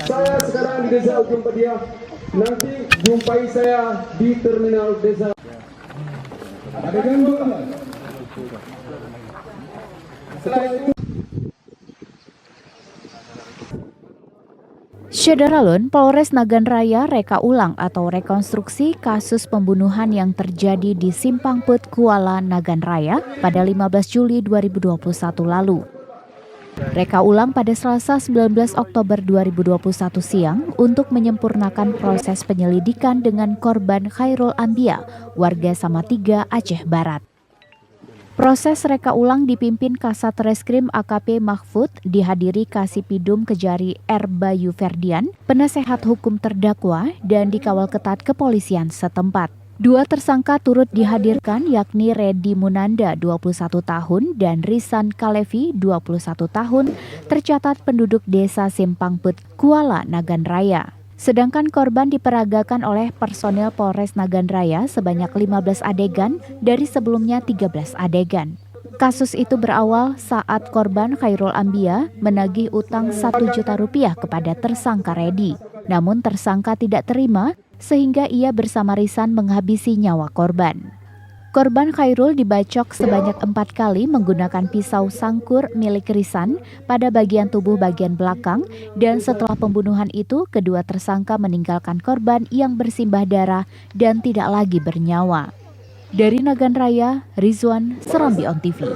Saya sekarang di Desa Ujung Pediah. Nanti jumpai saya di terminal desa. Adegan 12. Setelah itu Syederalun, Polres Nagan Raya reka ulang atau rekonstruksi kasus pembunuhan yang terjadi di Simpang Put, Kuala Nagan Raya pada 15 Juli 2021 lalu. Reka ulang pada Selasa 19 Oktober 2021 siang untuk menyempurnakan proses penyelidikan dengan korban Khairul Ambia, warga Samatiga, Aceh Barat. Proses reka ulang dipimpin Kasat Reskrim AKP Mahfud, dihadiri Kasipidum Kejari R. Bayu Ferdian, penasehat hukum terdakwa, dan dikawal ketat kepolisian setempat. Dua tersangka turut dihadirkan yakni Redi Munanda 21 tahun dan Risan Kalevi 21 tahun, tercatat penduduk desa Simpang Put, Kuala Nagan Raya. Sedangkan korban diperagakan oleh personel Polres Nagan Raya sebanyak 15 adegan dari sebelumnya 13 adegan. Kasus itu berawal saat korban Khairul Ambia menagih utang 1 juta rupiah kepada tersangka Redi. Namun tersangka tidak terima sehingga ia bersama Risan menghabisi nyawa korban. Korban Khairul dibacok sebanyak 4 kali menggunakan pisau sangkur milik Risan pada bagian tubuh bagian belakang, dan setelah pembunuhan itu kedua tersangka meninggalkan korban yang bersimbah darah dan tidak lagi bernyawa. Dari Nagan Raya, Rizwan, Serambi On TV.